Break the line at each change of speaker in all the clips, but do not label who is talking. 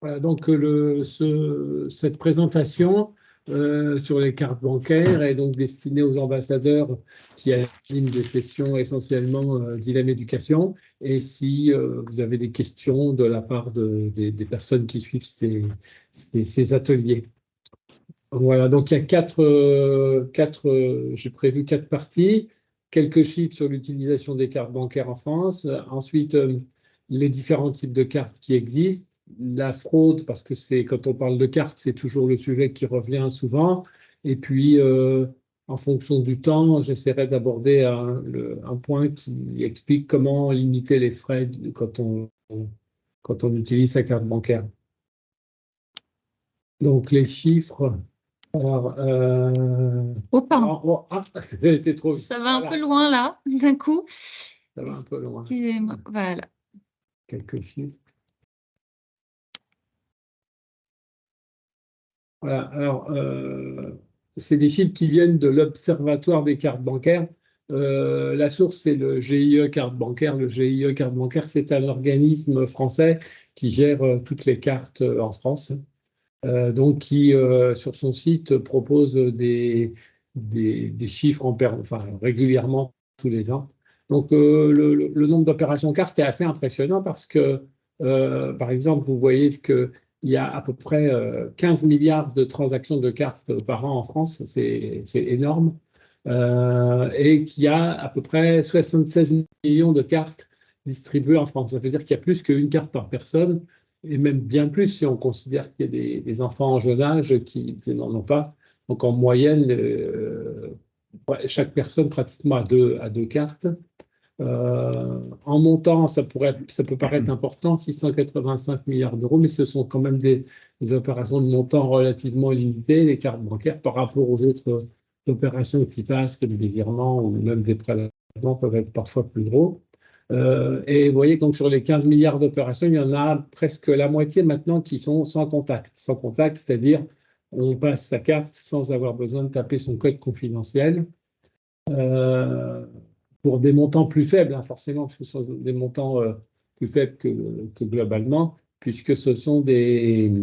Voilà, donc cette présentation sur les cartes bancaires est donc destinée aux ambassadeurs qui animent des sessions essentiellement d'ILM Éducation. Et si vous avez des questions de la part des personnes qui suivent ces ateliers. Voilà, donc il y a j'ai prévu 4 parties. Quelques chiffres sur l'utilisation des cartes bancaires en France. Ensuite, les différents types de cartes qui existent. La fraude, parce que quand on parle de cartes, c'est toujours le sujet qui revient souvent. Et puis, en fonction du temps, j'essaierai d'aborder un point qui explique comment limiter les frais quand on utilise sa carte bancaire. Donc, les chiffres. Alors,
Oh, pardon.
été trop vite.
Ça va un peu loin là, d'un coup.
Ça va un peu loin.
Excusez-moi, voilà.
Quelques chiffres. Voilà, alors, c'est des chiffres qui viennent de l'Observatoire des cartes bancaires. La source, c'est le GIE Carte Bancaire. Le GIE Carte Bancaire, c'est un organisme français qui gère toutes les cartes en France. Donc qui, sur son site, propose des chiffres régulièrement tous les ans. Donc, le nombre d'opérations cartes est assez impressionnant parce que, par exemple, vous voyez qu'il y a à peu près 15 milliards de transactions de cartes par an en France, c'est énorme, et qu'il y a à peu près 76 millions de cartes distribuées en France. Ça veut dire qu'il y a plus qu'une carte par personne, et même bien plus si on considère qu'il y a des enfants en jeune âge qui n'en ont pas. Donc en moyenne, chaque personne pratiquement a deux cartes. En montant, ça peut paraître important, 685 milliards d'euros, mais ce sont quand même des opérations de montant relativement limitées, les cartes bancaires, par rapport aux autres opérations qui passent, comme des virements ou même des prélèvements peuvent être parfois plus gros. Et vous voyez, donc sur les 15 milliards d'opérations, il y en a presque la moitié maintenant qui sont sans contact. Sans contact, c'est-à-dire on passe sa carte sans avoir besoin de taper son code confidentiel. Pour des montants plus faibles, hein, forcément, ce sont des montants plus faibles que globalement, puisque ce sont des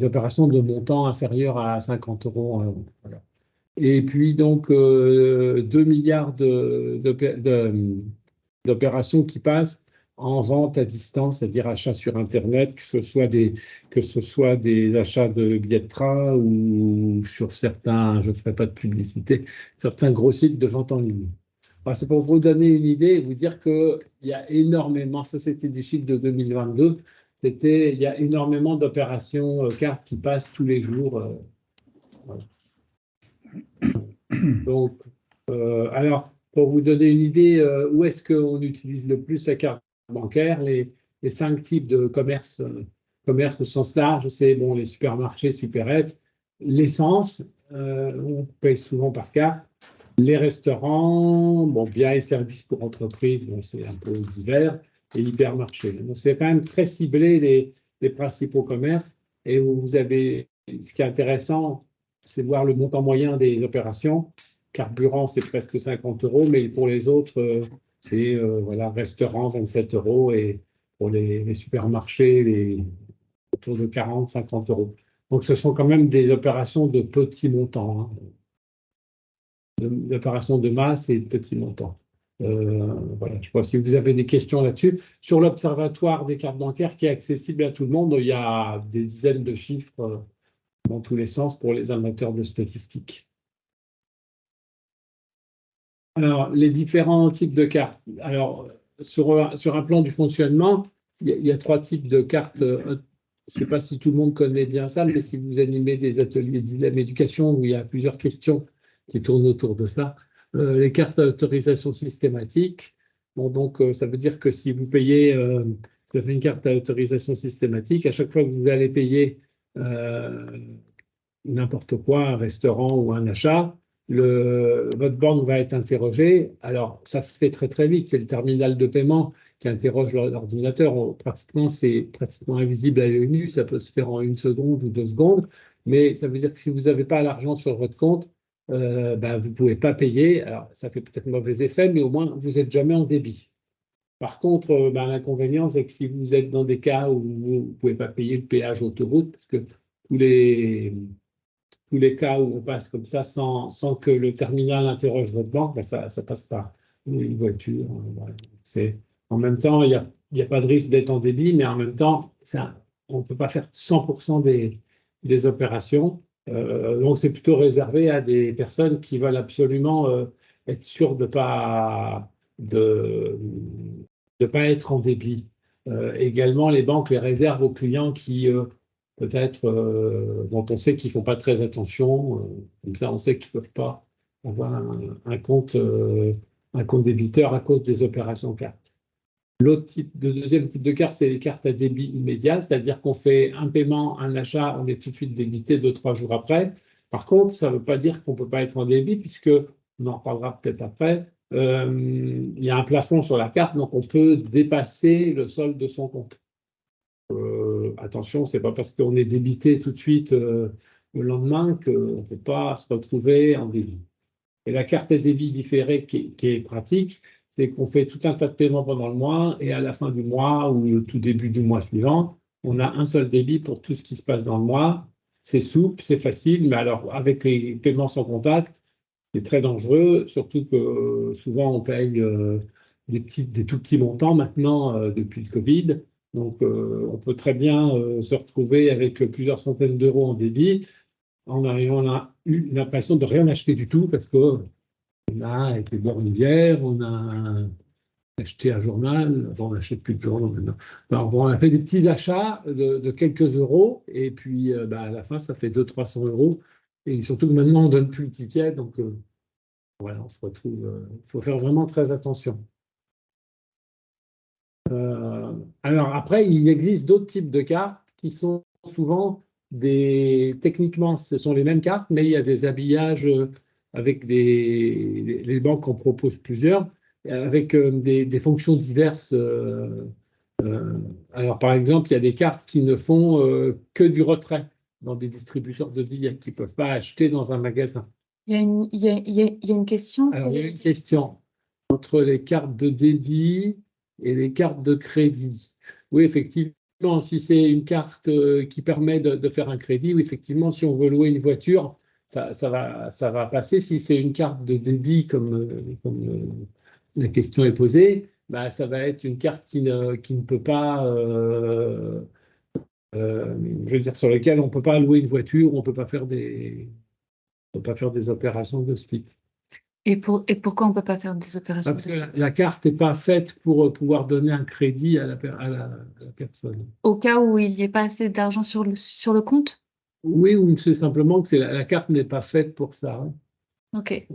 opérations de montant inférieur à 50 euros. Voilà. Et puis donc 2 milliards d'opérations qui passent en vente à distance, c'est-à-dire achats sur Internet, que ce soit des achats de billets de train ou sur certains, je ne ferai pas de publicité, certains gros sites de vente en ligne. C'est pour vous donner une idée et vous dire qu'il y a énormément, ça c'était des chiffres de 2022, il y a énormément d'opérations cartes qui passent tous les jours. Voilà. Donc, alors, pour vous donner une idée, où est-ce qu'on utilise le plus la carte bancaire, les 5 types de commerce au sens large, c'est bon, les supermarchés, supérettes, l'essence, on paye souvent par carte, les restaurants, bon, biens et services pour entreprises, bon, c'est un peu divers, et l'hypermarché. Donc, c'est quand même très ciblé les principaux commerces. Et vous avez, ce qui est intéressant, c'est de voir le montant moyen des opérations. Carburant, c'est presque 50 euros, mais pour les autres, c'est voilà, restaurant, 27 euros, et pour les supermarchés, autour de 40, 50 euros. Donc, ce sont quand même des opérations de petits montants, hein. D'opérations de masse et de petits montants. Voilà, je ne sais pas si vous avez des questions là-dessus. Sur l'Observatoire des cartes bancaires qui est accessible à tout le monde, il y a des dizaines de chiffres dans tous les sens pour les amateurs de statistiques. Alors, les différents types de cartes. Alors, sur un plan du fonctionnement, il y a 3 types de cartes. Je ne sais pas si tout le monde connaît bien ça, mais si vous animez des ateliers d'ILM Éducation où il y a plusieurs questions qui tournent autour de ça, les cartes à autorisation systématique. Bon, donc, ça veut dire que si vous payez, vous avez une carte à autorisation systématique, à chaque fois que vous allez payer n'importe quoi, un restaurant ou un achat, votre banque va être interrogée. Alors, ça se fait très très vite. C'est le terminal de paiement qui interroge l'ordinateur. Pratiquement, c'est pratiquement invisible à l'œil nu. Ça peut se faire en 1 seconde ou 2 secondes. Mais ça veut dire que si vous n'avez pas l'argent sur votre compte, vous ne pouvez pas payer. Alors, ça fait peut-être mauvais effet, mais au moins, vous n'êtes jamais en débit. Par contre, l'inconvénient, c'est que si vous êtes dans des cas où vous ne pouvez pas payer le péage autoroute, parce que tous les, tous les cas où on passe comme ça sans que le terminal interroge votre banque, ça ne passe pas. Une voiture, voilà. En même temps, il y a pas de risque d'être en débit, mais en même temps, on ne peut pas faire 100% des opérations. Donc, c'est plutôt réservé à des personnes qui veulent absolument être sûres de, de pas être en débit. Également, les banques les réservent aux clients qui, peut-être, dont on sait qu'ils ne font pas très attention. Comme ça, on sait qu'ils ne peuvent pas avoir un compte débiteur à cause des opérations carte. Le deuxième type de carte, c'est les cartes à débit immédiat, c'est-à-dire qu'on fait un paiement, un achat, on est tout de suite débité 2-3 jours après. Par contre, ça ne veut pas dire qu'on ne peut pas être en débit, puisque, on en reparlera peut-être après, il y a un plafond sur la carte, donc on peut dépasser le solde de son compte. Attention, ce n'est pas parce qu'on est débité tout de suite le lendemain qu'on ne peut pas se retrouver en débit. Et la carte à débit différé qui est pratique, c'est qu'on fait tout un tas de paiements pendant le mois et à la fin du mois ou le tout début du mois suivant, on a un seul débit pour tout ce qui se passe dans le mois. C'est souple, c'est facile, mais alors avec les paiements sans contact, c'est très dangereux, surtout que souvent on paye des tout petits montants maintenant depuis le Covid. Donc on peut très bien se retrouver avec plusieurs centaines d'euros en débit. On a eu l'impression de rien acheter du tout parce qu'on a été boire une bière, on a acheté un journal, on n'achète plus de journaux maintenant. Alors, on a fait des petits achats de quelques euros et puis à la fin, ça fait 200-300 euros. Et surtout que maintenant, on ne donne plus le ticket, donc voilà, on se retrouve. Il faut faire vraiment très attention. Alors après, il existe d'autres types de cartes qui sont souvent techniquement, ce sont les mêmes cartes, mais il y a des habillages avec les banques en proposent plusieurs, avec des fonctions diverses. Alors par exemple, il y a des cartes qui ne font que du retrait dans des distributeurs de billets qui ne peuvent pas acheter dans un magasin.
Il y a une question.
Alors il y a une question entre les cartes de débit et les cartes de crédit. Oui, effectivement. Si c'est une carte qui permet de faire un crédit, ou effectivement, si on veut louer une voiture, ça va passer. Si c'est une carte de débit, comme la question est posée, ça va être une carte qui ne peut pas, je veux dire, sur laquelle on ne peut pas louer une voiture, on ne peut pas faire des opérations de ce type.
Et pourquoi on ne peut pas faire des opérations de ce type?
La carte n'est pas faite pour pouvoir donner un crédit à la personne.
Au cas où il n'y ait pas assez d'argent sur le compte?
Oui, ou c'est simplement que la carte n'est pas faite pour ça. Hein.
OK.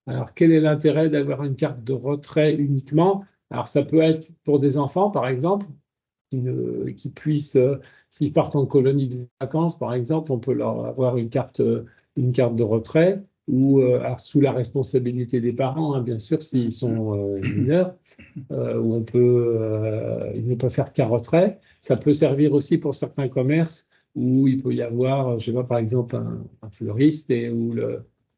Alors, quel est l'intérêt d'avoir une carte de retrait uniquement? Alors, ça peut être pour des enfants, par exemple, qui puissent, s'ils partent en colonie de vacances, par exemple, on peut leur avoir une carte de retrait, ou alors, sous la responsabilité des parents, hein, bien sûr, s'ils sont mineurs, où ils ne peuvent faire qu'un retrait. Ça peut servir aussi pour certains commerces où il peut y avoir, je sais pas, par exemple, un fleuriste et où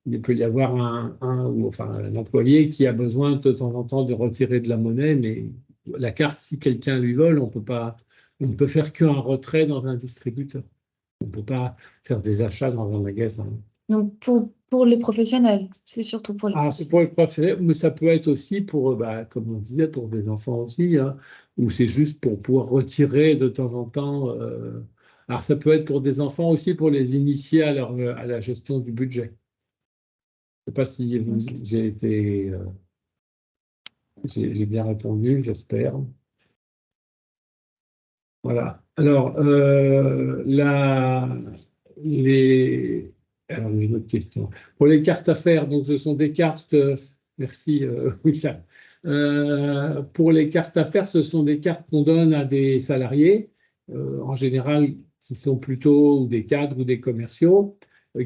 il peut y avoir un employé qui a besoin de temps en temps de retirer de la monnaie, mais la carte, si quelqu'un lui vole, on ne peut faire qu'un retrait dans un distributeur. On ne peut pas faire des achats dans un magasin.
Donc, pour les professionnels, c'est surtout pour les professionnels.
C'est pour les professionnels, mais ça peut être aussi pour, comme on disait, pour des enfants aussi, hein, ou c'est juste pour pouvoir retirer de temps en temps. Alors, ça peut être pour des enfants aussi, pour les initier à la gestion du budget. Je ne sais pas si j'ai bien répondu, j'espère. Voilà. Alors, alors, une autre question. Pour les cartes à faire, donc ce sont des cartes. Merci, William. Pour les cartes à faire, ce sont des cartes qu'on donne à des salariés, en général, qui sont plutôt des cadres ou des commerciaux,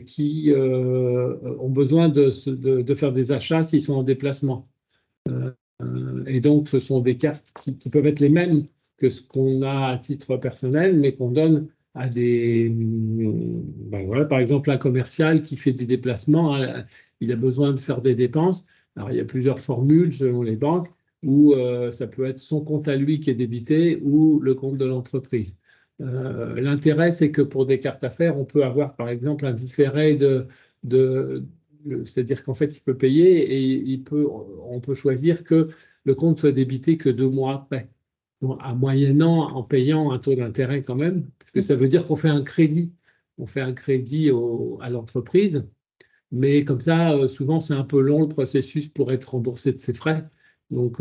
qui ont besoin de faire des achats s'ils sont en déplacement. Et donc, ce sont des cartes qui peuvent être les mêmes que ce qu'on a à titre personnel, mais qu'on donne à voilà, par exemple, un commercial qui fait des déplacements, il a besoin de faire des dépenses. Alors, il y a plusieurs formules selon les banques. ou ça peut être son compte à lui qui est débité ou le compte de l'entreprise. L'intérêt, c'est que pour des cartes affaires, on peut avoir par exemple un différé de c'est-à-dire qu'en fait, il peut payer et on peut choisir que le compte soit débité que 2 mois après. Donc, moyennant, en payant un taux d'intérêt quand même, parce que ça veut dire qu'on fait un crédit. On fait un crédit à l'entreprise, mais comme ça, souvent, c'est un peu long le processus pour être remboursé de ses frais. Donc,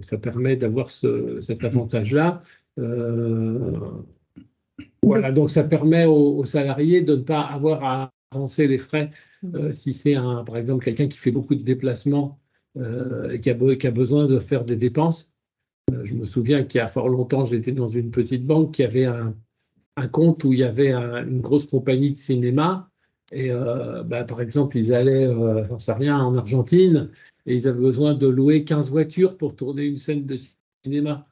ça permet d'avoir cet avantage-là. Euh, voilà, donc ça permet aux salariés de ne pas avoir à avancer les frais si c'est par exemple quelqu'un qui fait beaucoup de déplacements et qui a besoin de faire des dépenses. Je me souviens qu'il y a fort longtemps, j'étais dans une petite banque qui avait un compte où il y avait une grosse compagnie de cinéma. Et par exemple, ils allaient, j'en sais rien, en Argentine et ils avaient besoin de louer 15 voitures pour tourner une scène de cinéma.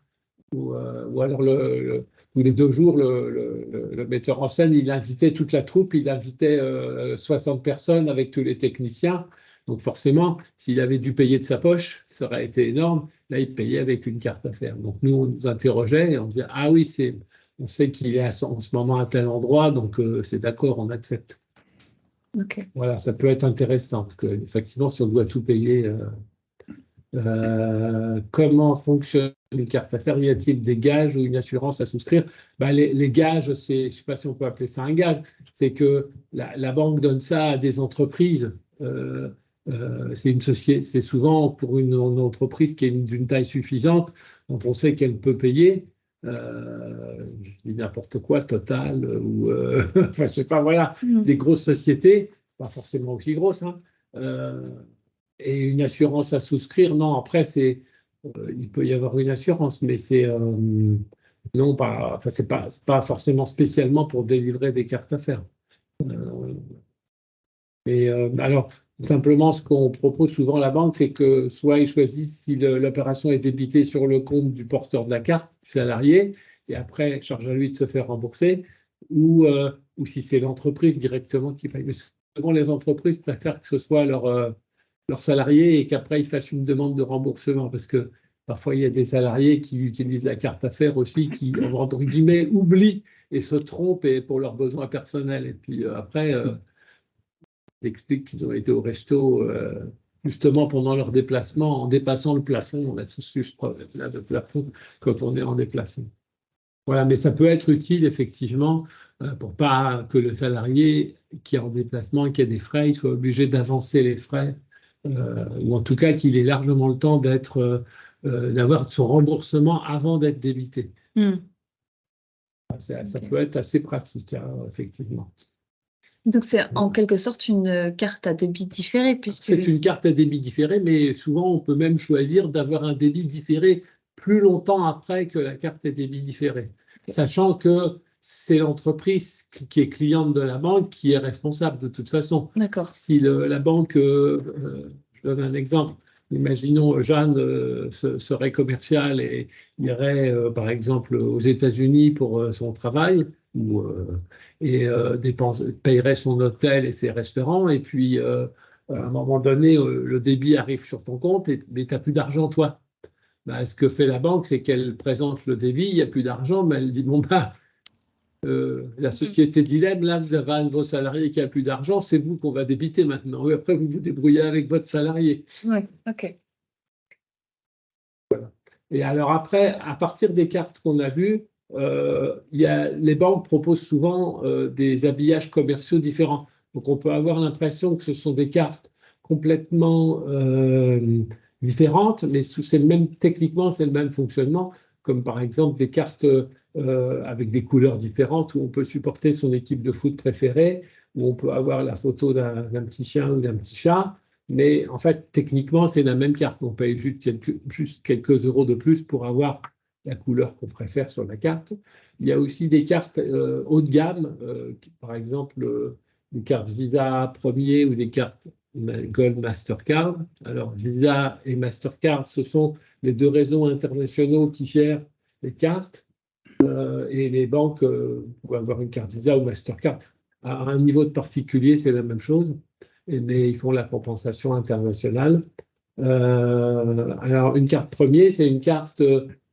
Ou alors tous les 2 jours, le metteur en scène, il invitait toute la troupe, il invitait 60 personnes avec tous les techniciens. Donc forcément, s'il avait dû payer de sa poche, ça aurait été énorme. Là, il payait avec une carte affaires. Donc nous, on nous interrogeait et on disait, ah oui, on sait qu'il est en ce moment à tel endroit, donc c'est d'accord, on accepte.
Ok.
Voilà, ça peut être intéressant. Parce que, effectivement, si on doit tout payer, comment fonctionne une carte affaires? Y a-t-il des gages ou une assurance à souscrire? Les gages, je ne sais pas si on peut appeler ça un gage, c'est que la banque donne ça à des entreprises. C'est une société, c'est souvent pour une entreprise qui est d'une taille suffisante, dont on sait qu'elle peut payer. Je dis n'importe quoi, Total, ou enfin, je sais pas, voilà, des grosses sociétés, pas forcément aussi grosses, hein. Et une assurance à souscrire, non, après, il peut y avoir une assurance, mais non, enfin, c'est pas forcément spécialement pour délivrer des cartes affaires. Alors, simplement, ce qu'on propose souvent à la banque, c'est que soit ils choisissent si l'opération est débitée sur le compte du porteur de la carte, du salarié, et après, charge à lui de se faire rembourser, ou si c'est l'entreprise directement qui paye. Mais souvent, les entreprises préfèrent que ce soit leurs salariés et qu'après, ils fassent une demande de remboursement, parce que parfois, il y a des salariés qui utilisent la carte affaires aussi, qui, entre guillemets, oublient et se trompent pour leurs besoins personnels. Et puis après, expliquent qu'ils ont été au resto justement pendant leur déplacement en dépassant le plafond. On a tous eu ce problème-là de plafond quand on est en déplacement. Voilà, mais ça peut être utile effectivement pour pas que le salarié qui est en déplacement et qui a des frais, il soit obligé d'avancer les frais, ou en tout cas qu'il ait largement le temps d'avoir son remboursement avant d'être débité. Ça peut être assez pratique, hein, effectivement.
Donc c'est en quelque sorte une carte à débit différé, puisque
c'est une carte à débit différé, mais souvent on peut même choisir d'avoir un débit différé plus longtemps après que la carte est débit différé, sachant que c'est l'entreprise qui est cliente de la banque qui est responsable de toute façon.
D'accord.
Si la banque, je donne un exemple, imaginons Jeanne serait commerciale et irait par exemple aux États-Unis pour son travail et payerait son hôtel et ses restaurants et puis à un moment donné le débit arrive sur ton compte mais tu n'as plus d'argent toi. Ce que fait la banque, c'est qu'elle présente le débit, il n'y a plus d'argent, mais elle dit bon la société dilemme, là, vous avez un de vos salariés qui a plus d'argent, c'est vous qu'on va débiter maintenant. Et après, vous vous débrouillez avec votre salarié.
Oui, ok.
Voilà. Et alors après, à partir des cartes qu'on a vues, les banques proposent souvent des habillages commerciaux différents. Donc on peut avoir l'impression que ce sont des cartes complètement différentes, mais techniquement, c'est le même fonctionnement, comme par exemple des cartes avec des couleurs différentes où on peut supporter son équipe de foot préférée, où on peut avoir la photo d'un petit chien ou d'un petit chat. Mais en fait, techniquement, c'est la même carte. On paye juste quelques euros de plus pour avoir la couleur qu'on préfère sur la carte. Il y a aussi des cartes haut de gamme, par exemple des cartes Visa premier ou des cartes Gold Mastercard. Alors, Visa et Mastercard, ce sont les deux réseaux internationaux qui gèrent les cartes. Et les banques pour avoir une carte Visa ou Mastercard à un niveau de particulier, c'est la même chose. Mais ils font la compensation internationale. Alors, une carte premier, c'est une carte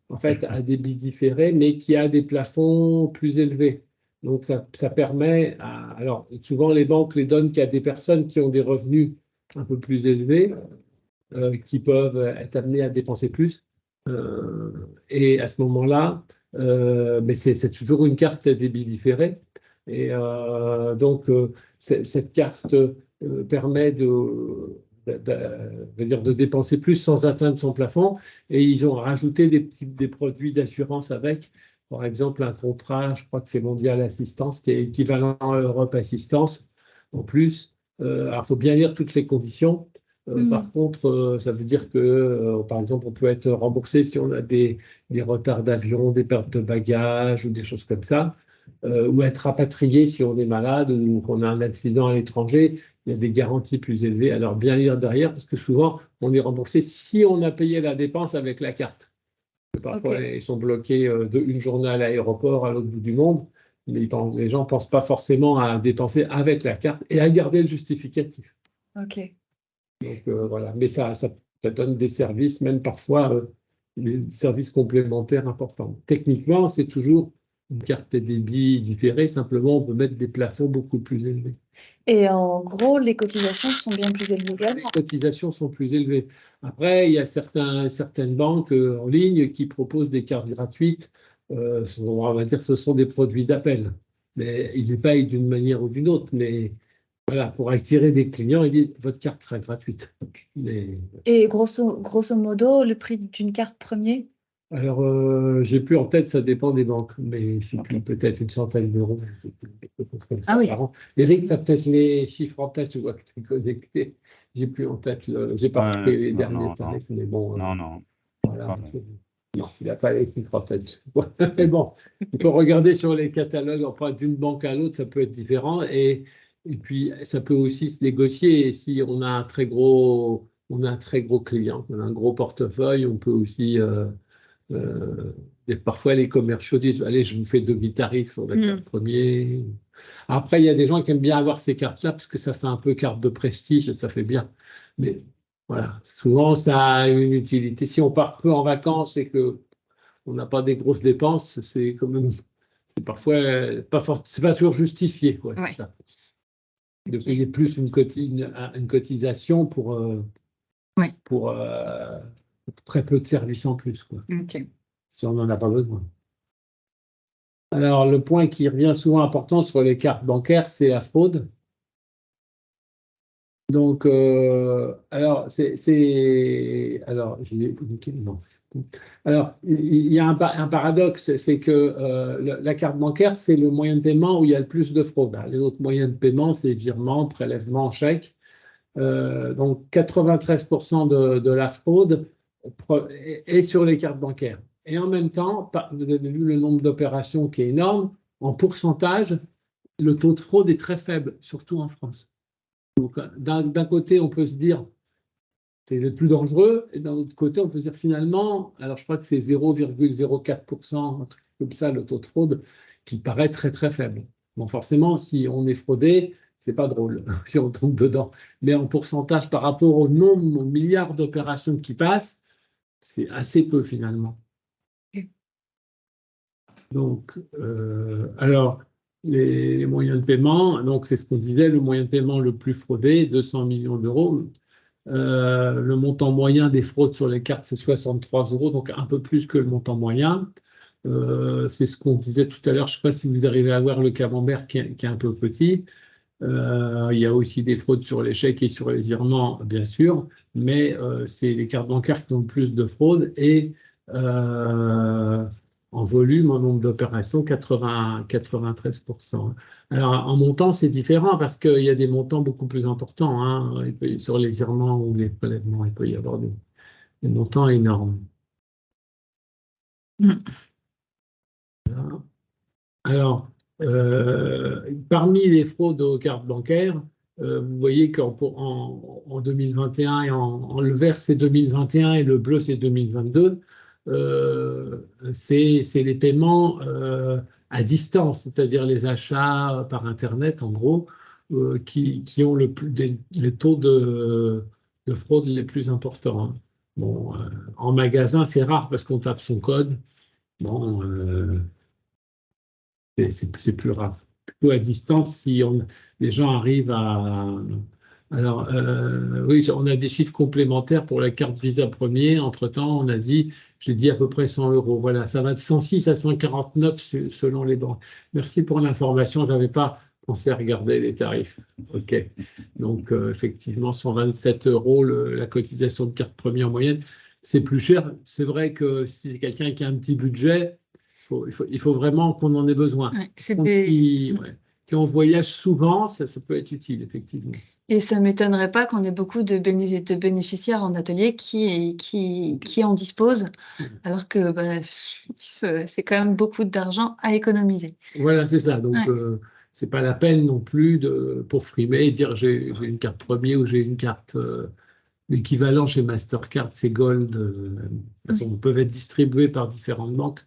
en fait à débit différé, mais qui a des plafonds plus élevés. Donc, ça permet alors, souvent, les banques les donnent qu'à des personnes qui ont des revenus un peu plus élevés, qui peuvent être amenées à dépenser plus. Et à ce moment-là, mais c'est toujours une carte à débit différé. Et donc, cette carte permet de dépenser plus sans atteindre son plafond. Et ils ont rajouté des produits d'assurance avec. Par exemple, un contrat, je crois que c'est Mondial Assistance, qui est équivalent à Europe Assistance en plus. Alors, il faut bien lire toutes les conditions. Par contre, ça veut dire que, par exemple, on peut être remboursé si on a des retards d'avion, des pertes de bagages ou des choses comme ça, ou être rapatrié si on est malade ou qu'on a un accident à l'étranger. Il y a des garanties plus élevées. Alors, bien lire derrière, parce que souvent, on est remboursé si on a payé la dépense avec la carte. Parfois,
Ok.
ils sont bloqués d'une journée à l'aéroport à l'autre bout du monde. Mais les gens ne pensent pas forcément à dépenser avec la carte et à garder le justificatif.
Ok.
Donc voilà, mais ça donne des services, même parfois des services complémentaires importants. Techniquement, c'est toujours une carte débit différée, simplement on peut mettre des plafonds beaucoup plus élevés.
Et en gros, les cotisations sont bien plus élevées
Les
également.
cotisations sont plus élevées. Après, il y a certaines banques en ligne qui proposent des cartes gratuites. On va dire que ce sont des produits d'appel, mais ils les payent d'une manière ou d'une autre. Mais voilà, pour attirer des clients, ils disent votre carte sera gratuite. Mais
Et grosso modo, le prix d'une carte premier?
alors, j'ai plus en tête, ça dépend des banques, mais c'est
Ok.
plus peut-être une centaine d'euros, quelque chose comme
Ah
ça
oui.
par an. Eric, tu as peut-être les chiffres en tête, je vois que tu es connecté. J'ai plus en tête, j'ai pas repris les
Non,
derniers
non, non,
tarifs, mais bon,
non, non,
voilà.
pardon.
Non, il n'a pas les chiffres en tête. Mais bon, il faut regarder sur les catalogues, enfin, d'une banque à l'autre, ça peut être différent. Et puis, ça peut aussi se négocier. Et si on a un très gros client, on a un gros portefeuille, on peut aussi. Et parfois, les commerciaux disent, allez, je vous fais demi-tarif sur la carte premier. Après, il y a des gens qui aiment bien avoir ces cartes-là parce que ça fait un peu carte de prestige et ça fait bien. Mais voilà, souvent, ça a une utilité. Si on part peu en vacances et que on n'a pas des grosses dépenses, c'est quand même, c'est parfois c'est pas toujours justifié, quoi,
Ouais.
ça. De
Ok.
payer plus une cotisation
Ouais.
pour très peu de services en plus, quoi,
Ok.
si on n'en a pas besoin. Alors, le point qui revient souvent important sur les cartes bancaires, c'est la fraude. Donc, alors, alors, non. Alors, il y a un paradoxe, c'est que la carte bancaire, c'est le moyen de paiement où il y a le plus de fraude, hein. Les autres moyens de paiement, c'est virement, prélèvement, chèque. Donc, 93% de la fraude est sur les cartes bancaires. Et en même temps, vous avez vu le nombre d'opérations qui est énorme, en pourcentage, le taux de fraude est très faible, surtout en France. Donc, d'un côté, on peut se dire c'est le plus dangereux, et d'un autre côté, on peut se dire finalement, alors je crois que c'est 0,04%, un truc comme ça, le taux de fraude, qui paraît très très faible. Bon, forcément, si on est fraudé, c'est pas drôle si on tombe dedans. Mais en pourcentage par rapport au nombre, aux milliards d'opérations qui passent, c'est assez peu finalement. Donc, alors, les moyens de paiement, donc c'est ce qu'on disait, le moyen de paiement le plus fraudé, 200 millions d'euros. Le montant moyen des fraudes sur les cartes, c'est 63 euros, donc un peu plus que le montant moyen. C'est ce qu'on disait tout à l'heure. Je ne sais pas si vous arrivez à voir le camembert qui est un peu petit. Il y a aussi des fraudes sur les chèques et sur les virements, bien sûr, mais c'est les cartes bancaires qui ont le plus de fraudes et en volume, en nombre d'opérations, 93%. Alors, en montant, c'est différent parce qu'il y a des montants beaucoup plus importants, hein. Sur les virements ou les prélèvements, il peut y avoir des montants énormes.
Mm.
Alors, parmi les fraudes aux cartes bancaires, vous voyez qu'en 2021, le vert c'est 2021 et le bleu c'est 2022, c'est les paiements à distance, c'est-à-dire les achats par Internet en gros, qui ont les taux de fraude les plus importants, hein. Bon, en magasin, c'est rare parce qu'on tape son code. Bon, c'est plus rare. Plutôt à distance, si les gens arrivent à... Alors, oui, on a des chiffres complémentaires pour la carte Visa Premier. Entre-temps, on a dit, j'ai dit à peu près 100 euros. Voilà, ça va de 106 à 149 selon les banques. Merci pour l'information. Je n'avais pas pensé à regarder les tarifs. OK. Donc, effectivement, 127 euros la cotisation de carte Premier en moyenne. C'est plus cher. C'est vrai que si c'est quelqu'un qui a un petit budget, il faut vraiment qu'on en ait besoin.
Ouais,
Quand on voyage souvent, ça peut être utile, effectivement.
Et ça ne m'étonnerait pas qu'on ait beaucoup de bénéficiaires en atelier qui en disposent, alors que c'est quand même beaucoup d'argent à économiser.
Voilà, c'est ça. Donc, c'est pas la peine non plus pour frimer et dire j'ai une carte Premier ou j'ai une carte... L'équivalent chez Mastercard, c'est Gold. De toute façon, peuvent être distribués par différentes banques.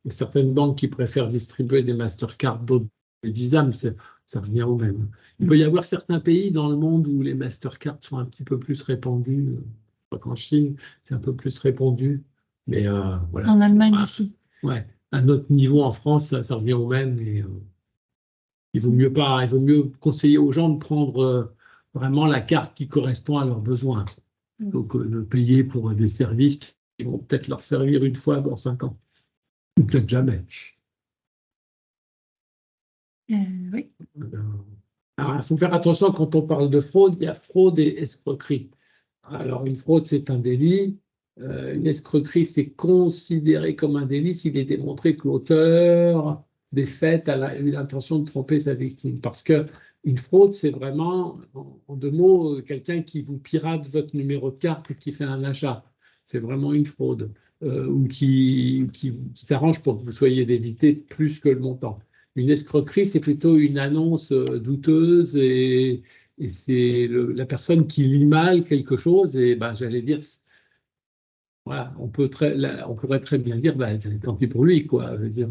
Il y a certaines banques qui préfèrent distribuer des Mastercard, d'autres des Visa, mais ça revient au même. Il peut y avoir certains pays dans le monde où les Mastercard sont un petit peu plus répandus. Je crois qu'en Chine, c'est un peu plus répandu. Mais voilà.
En Allemagne aussi.
Ouais. À notre niveau en France, ça revient au même. Et, il vaut mieux conseiller aux gens de prendre vraiment la carte qui correspond à leurs besoins. Donc, de payer pour des services qui vont peut-être leur servir une fois dans 5 ans. Ou peut-être jamais.
Oui.
Alors, il faut faire attention quand on parle de fraude, il y a fraude et escroquerie. Alors, une fraude, c'est un délit. Une escroquerie, c'est considéré comme un délit s'il est démontré que l'auteur des faits a eu l'intention de tromper sa victime. Parce que une fraude, c'est vraiment, en 2 mots, quelqu'un qui vous pirate votre numéro de carte et qui fait un achat. C'est vraiment une fraude. Ou qui s'arrange pour que vous soyez débité plus que le montant. Une escroquerie, c'est plutôt une annonce douteuse et c'est la personne qui lit mal quelque chose et j'allais dire, voilà, on pourrait très bien dire, tant pis pour lui, quoi. Je veux dire,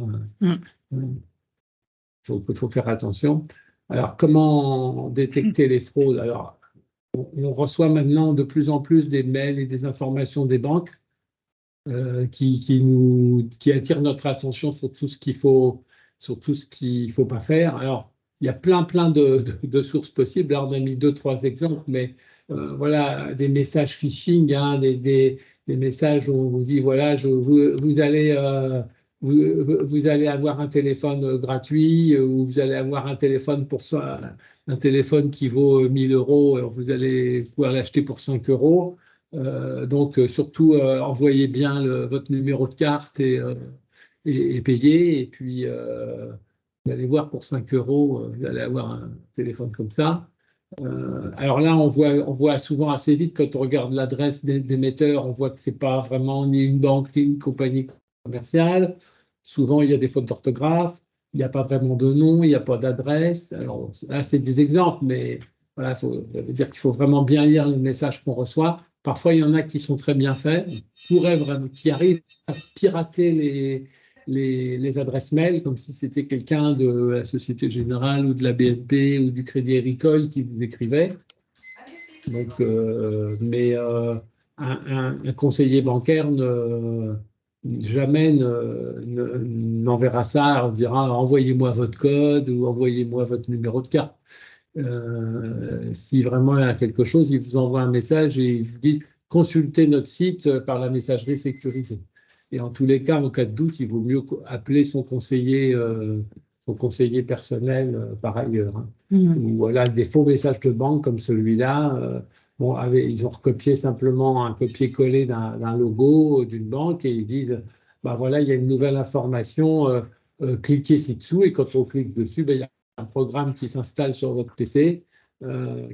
il faut faire attention. Alors, comment détecter les fraudes? Alors, on reçoit maintenant de plus en plus des mails et des informations des banques qui attirent notre attention sur tout ce qu'il faut pas faire. Alors, il y a plein de sources possibles. Là, on a mis 2-3 exemples, mais voilà, des messages phishing, hein, des messages où on vous dit, voilà, vous allez avoir un téléphone gratuit, ou vous allez avoir un téléphone un téléphone qui vaut 1000 euros, alors vous allez pouvoir l'acheter pour 5 euros. Donc, surtout, envoyez bien votre numéro de carte et payez. Et puis, vous allez voir, pour 5 euros, vous allez avoir un téléphone comme ça. Alors là, on voit souvent assez vite, quand on regarde l'adresse d'émetteur, on voit que ce n'est pas vraiment ni une banque ni une compagnie commerciale. Souvent, il y a des fautes d'orthographe, il n'y a pas vraiment de nom, il n'y a pas d'adresse. Alors là, c'est des exemples, mais voilà, ça veut dire qu'il faut vraiment bien lire le message qu'on reçoit. Parfois, il y en a qui sont très bien faits, qui arrivent à pirater les adresses mail, comme si c'était quelqu'un de la Société Générale ou de la BNP ou du Crédit Agricole qui vous écrivait. Donc, un conseiller bancaire jamais n'enverra ça, on dira envoyez-moi votre code ou envoyez-moi votre numéro de carte. Si vraiment il y a quelque chose, il vous envoie un message et il vous dit consultez notre site par la messagerie sécurisée. Et en tous les cas, en cas de doute, il vaut mieux appeler son conseiller personnel par ailleurs. Hein. Ou voilà, des faux messages de banque comme celui-là. Ils ont recopié simplement un copier-coller d'un logo d'une banque et ils disent voilà, il y a une nouvelle information, cliquez ci-dessous. Et quand on clique dessus, il y a un programme qui s'installe sur votre PC,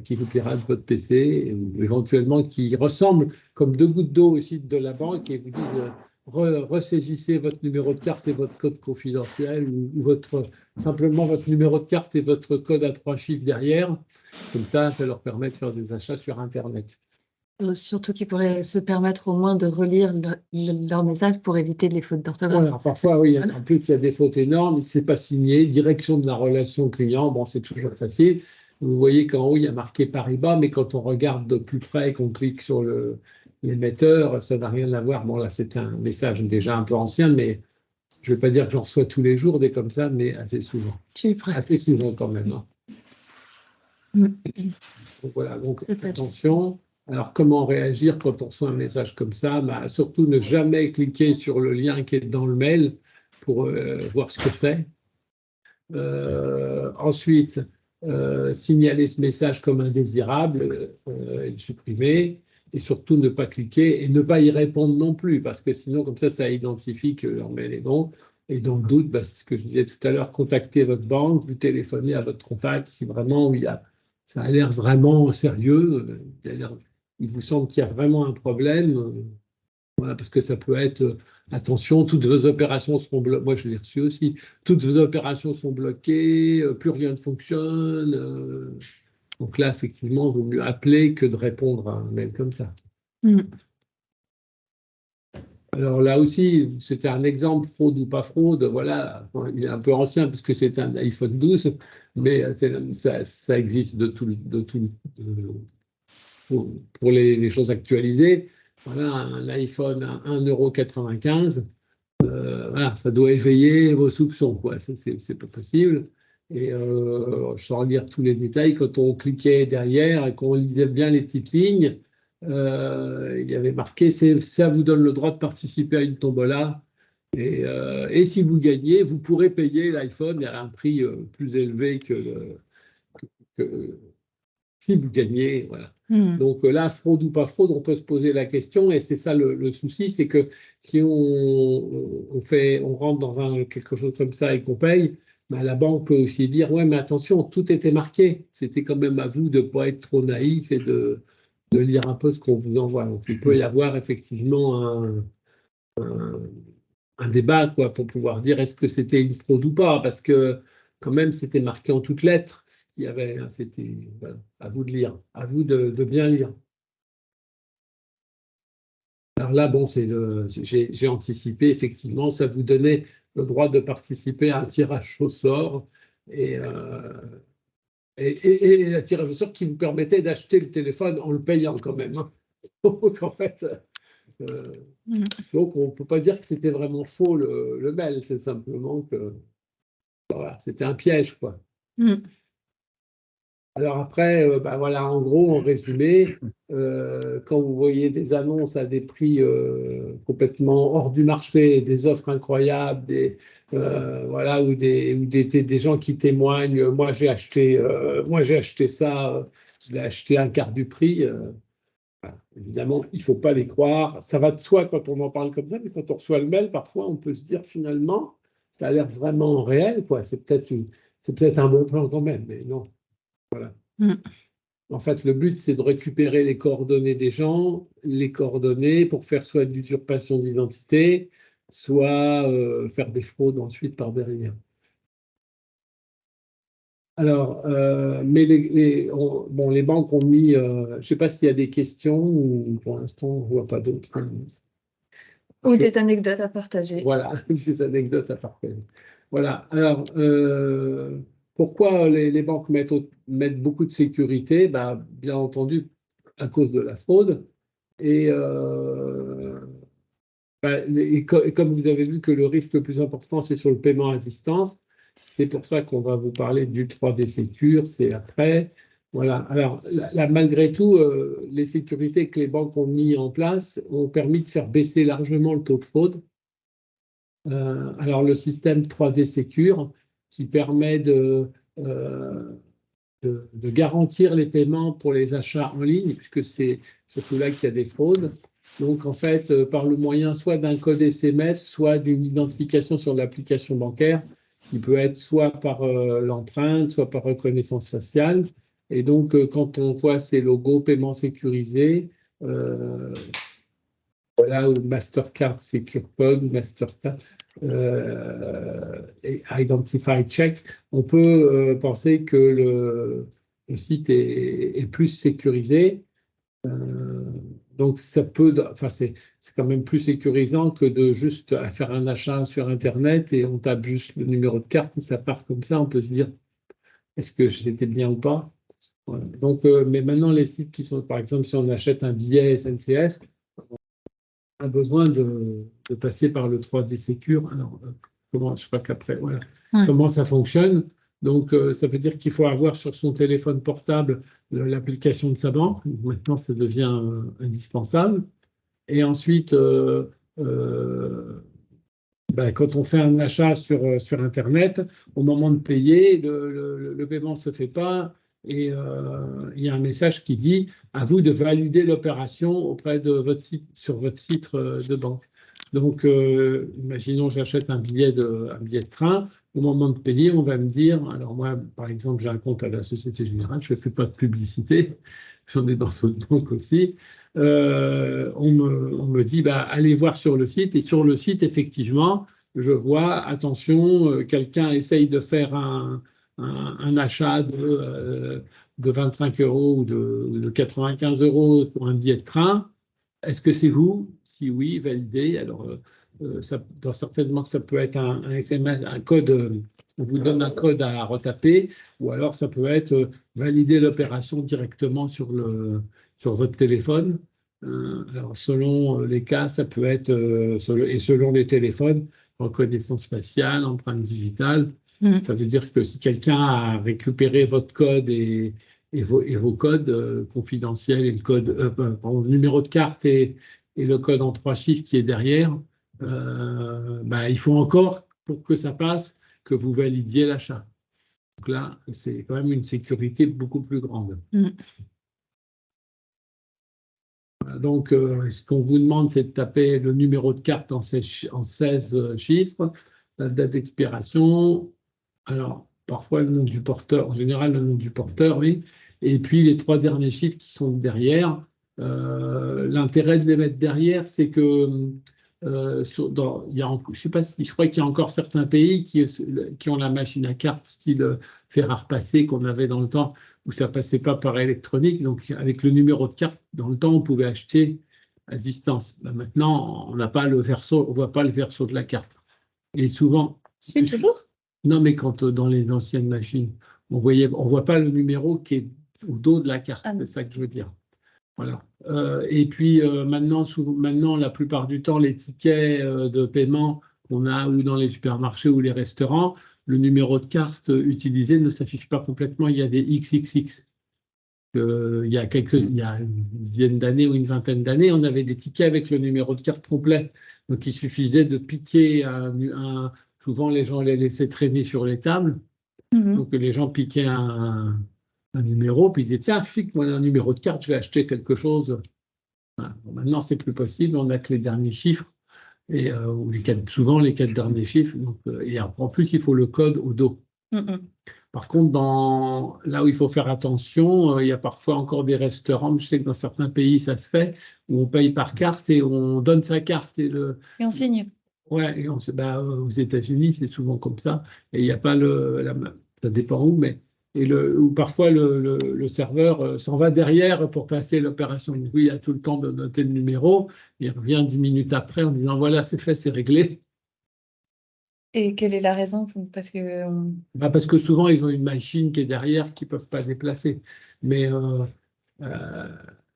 qui vous pirate votre PC, ou éventuellement qui ressemble comme 2 gouttes d'eau au site de la banque et vous disent ressaisissez votre numéro de carte et votre code confidentiel ou simplement votre numéro de carte et votre code à 3 chiffres derrière. Comme ça leur permet de faire des achats sur Internet.
Surtout qu'ils pourraient se permettre au moins de relire leur message pour éviter les fautes d'orthographe.
Voilà, parfois, oui, en plus, il y a des fautes énormes, ce n'est pas signé, direction de la relation client, bon, c'est toujours facile. vous voyez qu'en haut, il y a marqué Paribas, mais quand on regarde de plus près, qu'on clique sur l'émetteur, ça n'a rien à voir. Bon, là, c'est un message déjà un peu ancien, mais je ne vais pas dire que j'en reçois tous les jours des comme ça, mais assez souvent. Assez souvent quand même. Hein. Donc, voilà, donc attention. Alors, comment réagir quand on reçoit un message comme ça? Bah, surtout ne jamais cliquer sur le lien qui est dans le mail pour voir ce que c'est. Ensuite, signaler ce message comme indésirable et le supprimer. Et surtout, ne pas cliquer et ne pas y répondre non plus, parce que sinon, comme ça identifie que leur mail est bon. Et dans le doute, bah, c'est ce que je disais tout à l'heure, contactez votre banque, vous téléphonez à votre contact si vraiment ça a l'air vraiment sérieux, il vous semble qu'il y a vraiment un problème. Voilà, parce que ça peut être, attention, toutes vos opérations seront bloquées. Moi, je l'ai reçu aussi. Toutes vos opérations sont bloquées, plus rien ne fonctionne. Donc là, effectivement, il vaut mieux appeler que de répondre à un mail comme ça. Alors là aussi, c'était un exemple, fraude ou pas fraude. Voilà, il est un peu ancien puisque c'est un iPhone 12, mais ça existe pour les choses actualisées. Voilà, un iPhone à 1,95 €, voilà, ça doit éveiller vos soupçons, quoi. C'est pas possible. Et sans lire tous les détails, quand on cliquait derrière et qu'on lisait bien les petites lignes, il y avait marqué ça vous donne le droit de participer à une tombola. Et si vous gagnez, vous pourrez payer l'iPhone à un prix plus élevé que si vous gagnez, voilà. Donc là, fraude ou pas fraude, on peut se poser la question, et c'est ça le souci, c'est que si on rentre dans quelque chose comme ça et qu'on paye, ben, la banque peut aussi dire, ouais, mais attention, tout était marqué. C'était quand même à vous de ne pas être trop naïf et de lire un peu ce qu'on vous envoie. Donc il peut y avoir effectivement un débat, quoi, pour pouvoir dire est-ce que c'était une fraude ou pas, parce que quand même c'était marqué en toutes lettres ce qu'il y avait. C'était voilà, à vous de lire, à vous de bien lire. Alors là, bon, j'ai anticipé, effectivement, ça vous donnait le droit de participer à un tirage au sort et un tirage au sort qui vous permettait d'acheter le téléphone en le payant quand même. Hein. Donc en fait, donc on ne peut pas dire que c'était vraiment faux le mail, c'est simplement que voilà, c'était un piège, quoi. Alors après, bah voilà, en gros, en résumé, quand vous voyez des annonces à des prix complètement hors du marché, des offres incroyables, voilà, ou des gens qui témoignent, moi j'ai acheté ça, je l'ai acheté un quart du prix. Voilà. Évidemment, il ne faut pas les croire. Ça va de soi quand on en parle comme ça, mais quand on reçoit le mail, parfois on peut se dire finalement, ça a l'air vraiment réel, quoi. C'est peut-être un bon plan quand même, mais non. Voilà. En fait, le but, c'est de récupérer les coordonnées des gens, les coordonnées pour faire soit de l'usurpation d'identité, soit faire des fraudes ensuite par derrière. Alors, mais les banques ont mis, je ne sais pas s'il y a des questions ou pour l'instant, on ne voit pas d'autres.
Ou des anecdotes à partager.
Voilà, des anecdotes à partager. Voilà, alors, pourquoi les banques mettent beaucoup de sécurité? Bah, bien entendu, à cause de la fraude. Et, comme vous avez vu que le risque le plus important, c'est sur le paiement à distance, c'est pour ça qu'on va vous parler du 3D Secure, c'est après. Voilà. Alors, là, malgré tout, les sécurités que les banques ont mis en place ont permis de faire baisser largement le taux de fraude. Alors, le système 3D Secure qui permet de garantir les paiements pour les achats en ligne, puisque c'est surtout là qu'il y a des fraudes. Donc, en fait, par le moyen soit d'un code SMS, soit d'une identification sur l'application bancaire, qui peut être soit par l'empreinte, soit par reconnaissance faciale. Et donc, quand on voit ces logos paiement sécurisé, voilà, ou Mastercard Secure Code, Mastercard et Identify Check, on peut penser que le site est plus sécurisé. Donc, ça peut, enfin, c'est quand même plus sécurisant que de juste faire un achat sur Internet et on tape juste le numéro de carte et ça part comme ça. On peut se dire, est-ce que c'était bien ou pas? Voilà. Donc, mais maintenant, les sites qui sont, par exemple, si on achète un billet SNCF, on a besoin de passer par le 3D Secure. Alors, je crois qu'après, voilà,
Ouais.
comment ça fonctionne. Donc, ça veut dire qu'il faut avoir sur son téléphone portable l'application de sa banque. Maintenant, ça devient indispensable. Et ensuite, quand on fait un achat sur Internet, au moment de payer, le paiement ne se fait pas et il y a un message qui dit à vous de valider l'opération auprès de votre site, sur votre site de banque. Donc, imaginons j'achète un billet de train. Au moment de payer, on va me dire, alors moi, par exemple, j'ai un compte à la Société Générale, je ne fais pas de publicité, j'en ai dans d'autres banques aussi. On me dit, allez voir sur le site. Et sur le site, effectivement, je vois, attention, quelqu'un essaye de faire un achat de 25 euros ou de 95 euros pour un billet de train. Est-ce que c'est vous? Si oui, validez. Alors, certainement que ça peut être un SMS, un code. On vous donne un code à retaper, ou alors ça peut être valider l'opération directement sur votre téléphone. Alors, selon les cas, ça peut être, et selon les téléphones, reconnaissance faciale, empreinte digitale. Ça veut dire que si quelqu'un a récupéré votre code et vos codes confidentiels et le numéro de carte et le code en 3 chiffres qui est derrière, il faut encore, pour que ça passe, que vous validiez l'achat. Donc là, c'est quand même une sécurité beaucoup plus grande. Donc, ce qu'on vous demande, c'est de taper le numéro de carte en 16 chiffres, la date d'expiration, alors parfois le nom du porteur, en général le nom du porteur, oui, et puis les 3 derniers chiffres qui sont derrière. L'intérêt de les mettre derrière, c'est que je sais pas si, je crois qu'il y a encore certains pays qui ont la machine à carte style fer à repasser qu'on avait dans le temps où ça passait pas par électronique. Donc avec le numéro de carte, dans le temps, on pouvait acheter à distance. Maintenant, on n'a pas le verso, on voit pas le verso de la carte. Et souvent.
C'est toujours?
Non, mais quand dans les anciennes machines, on voit pas le numéro qui est au dos de la carte. C'est ça que je veux dire. Voilà. Et puis maintenant, la plupart du temps, les tickets de paiement qu'on a ou dans les supermarchés ou les restaurants, le numéro de carte utilisé ne s'affiche pas complètement. Il y a des XXX. Il y a une dizaine d'années ou une vingtaine d'années, on avait des tickets avec le numéro de carte complet. Donc il suffisait de piquer souvent les gens les laissaient traîner sur les tables. Donc les gens piquaient un numéro, puis ils disaient tiens, chic, moi un numéro de carte, je vais acheter quelque chose. Voilà. Bon, maintenant, c'est plus possible, on n'a que les derniers chiffres, et souvent les 4 derniers chiffres. Donc, et en plus, il faut le code au dos. Par contre, là où il faut faire attention, il y a parfois encore des restaurants, je sais que dans certains pays ça se fait, où on paye par carte et on donne sa carte et
on signe.
Ouais, et aux États-Unis, c'est souvent comme ça. Et il n'y a pas ça dépend où, mais où parfois le serveur s'en va derrière pour passer l'opération. Du coup, il a tout le temps de noter le numéro. Il revient 10 minutes après en disant voilà, c'est fait, c'est réglé.
Et quelle est la raison? Parce
que souvent, ils ont une machine qui est derrière qu'ils ne peuvent pas déplacer. Mais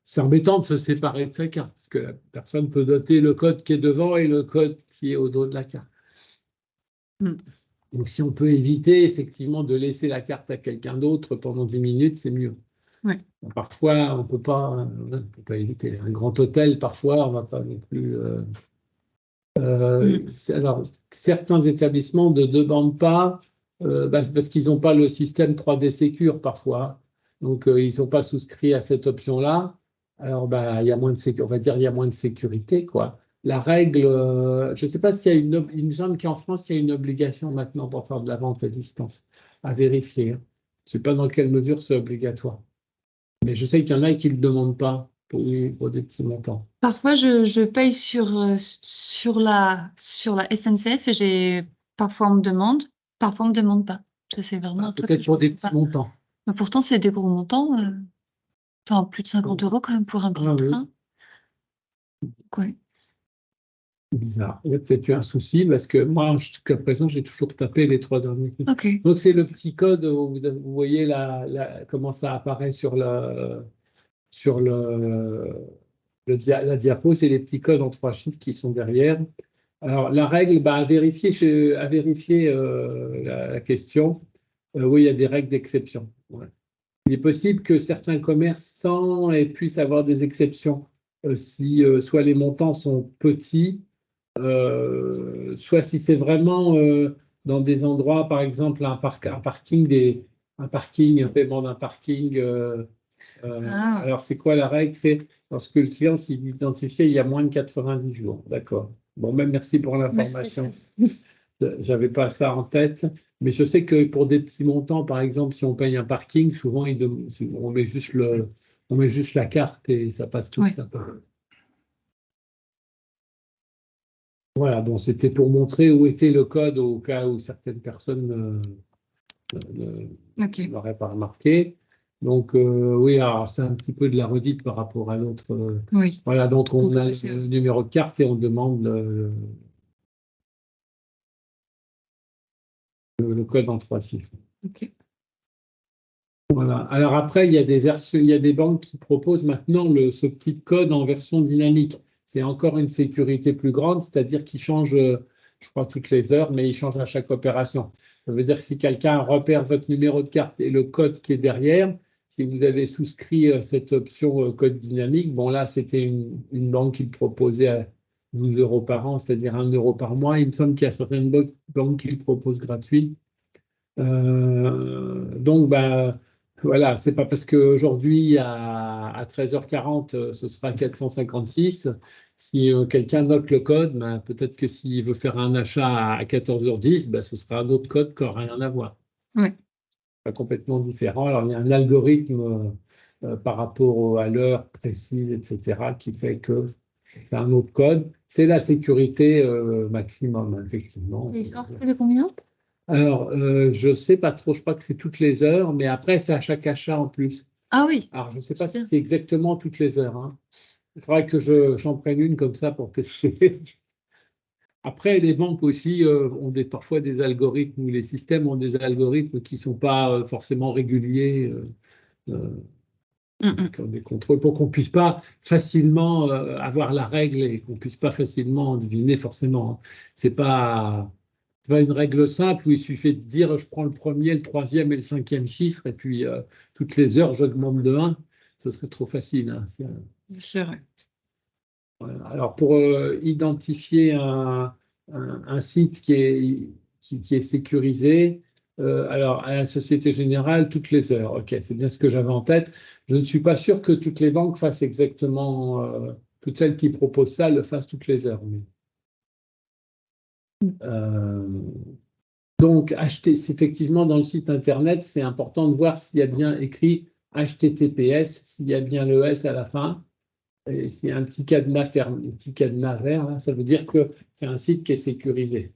c'est embêtant de se séparer de sa carte, parce que la personne peut noter le code qui est devant et le code qui est au dos de la carte. Donc, si on peut éviter effectivement de laisser la carte à quelqu'un d'autre pendant 10 minutes, c'est mieux.
Ouais.
Parfois, on ne peut pas éviter. Un grand hôtel, parfois, on ne va pas non plus. Alors, certains établissements ne demandent pas, parce qu'ils n'ont pas le système 3D Secure parfois. Donc, ils n'ont pas souscrit à cette option-là. Alors, il y a moins de on va dire il y a moins de sécurité, quoi. La règle, je ne sais pas s'il y a il me semble qu'en France, il y a une obligation maintenant pour faire de la vente à distance, à vérifier. Je ne sais pas dans quelle mesure c'est obligatoire. Mais je sais qu'il y en a qui ne le demandent pas pour des petits montants.
Parfois, je paye sur la SNCF et parfois on me demande, parfois on me demande pas. Ça, c'est vraiment un truc
peut-être
que je
pour des
comprends
petits
pas.
montants.
Mais pourtant, c'est des gros montants. Plus de 50 € quand même pour un billet de train. Ouais.
bizarre. Il y a peut-être eu un souci parce que moi, jusqu'à présent, j'ai toujours tapé les 3 derniers chiffres.
Ok.
Donc, c'est le petit code où vous voyez comment ça apparaît sur la diapo. C'est les petits codes en 3 chiffres qui sont derrière. Alors, la règle, bah, à vérifier la question. Oui, il y a des règles d'exception. Ouais. Il est possible que certains commerçants puissent avoir des exceptions si soit les montants sont petits, soit si c'est vraiment dans des endroits, par exemple un parking, un paiement d'un parking.
Ah,
Alors, c'est quoi la règle? C'est lorsque le client s'est identifié il y a moins de 90 jours. D'accord. Bon, même merci pour
merci.
l'information. J'avais pas ça en tête, mais je sais que pour des petits montants, par exemple, si on paye un parking, souvent on met juste la carte et ça passe tout
Ouais.
ça. Voilà, donc c'était pour montrer où était le code au cas où certaines personnes
Ok.
ne l'auraient pas remarqué. Donc oui, alors c'est un petit peu de la redite par rapport à l'autre.
Oui.
Voilà, donc on a
C'est
le numéro de carte et on demande le code en 3 chiffres.
ok.
Voilà. Alors après, il y a des versions, il y a des banques qui proposent maintenant ce petit code en version dynamique. C'est encore une sécurité plus grande, c'est-à-dire qu'il change, je crois, toutes les heures, mais il change à chaque opération. Ça veut dire que si quelqu'un repère votre numéro de carte et le code qui est derrière, si vous avez souscrit cette option code dynamique, bon là, c'était une banque qui le proposait à 12 euros par an, c'est-à-dire 1 euro par mois. Il me semble qu'il y a certaines banques qui le proposent gratuit. Donc, ben, voilà, c'est pas parce qu'aujourd'hui, à 13h40, ce sera 456. Si quelqu'un note le code, ben, peut-être que s'il veut faire un achat à 14h10, ben, ce sera un autre code qui n'aura rien à voir.
Ouais.
Pas complètement différent. Alors, il y a un algorithme par rapport à l'heure précise, etc., qui fait que c'est un autre code. C'est la sécurité maximum, effectivement.
Et genre, c'est de combien?
Alors, je ne sais pas trop, je crois que c'est toutes les heures, mais après, c'est à chaque achat en plus.
Ah oui.
Alors, je ne sais pas si
Super.
c'est exactement toutes les heures, hein. Il faudrait que j'en prenne une comme ça pour tester. Après, les banques aussi ont parfois des algorithmes, ou les systèmes ont des algorithmes qui ne sont pas forcément réguliers, qui ont des contrôles, pour qu'on ne puisse pas facilement avoir la règle et qu'on ne puisse pas facilement deviner forcément, hein. C'est pas une règle simple où il suffit de dire je prends le premier, le troisième et le cinquième chiffre et puis toutes les heures j'augmente de 1. Ce serait trop facile, hein.
Bien sûr. Ouais.
Voilà. Alors pour identifier un site qui est sécurisé, alors à la Société Générale, toutes les heures. Ok, c'est bien ce que j'avais en tête. Je ne suis pas sûr que toutes les banques fassent exactement, toutes celles qui proposent ça le fassent toutes les heures. Euh, Donc, effectivement, dans le site Internet, c'est important de voir s'il y a bien écrit HTTPS, s'il y a bien le S à la fin. Et s'il y a un petit cadenas fermé, un petit cadenas vert, là, ça veut dire que c'est un site qui est sécurisé.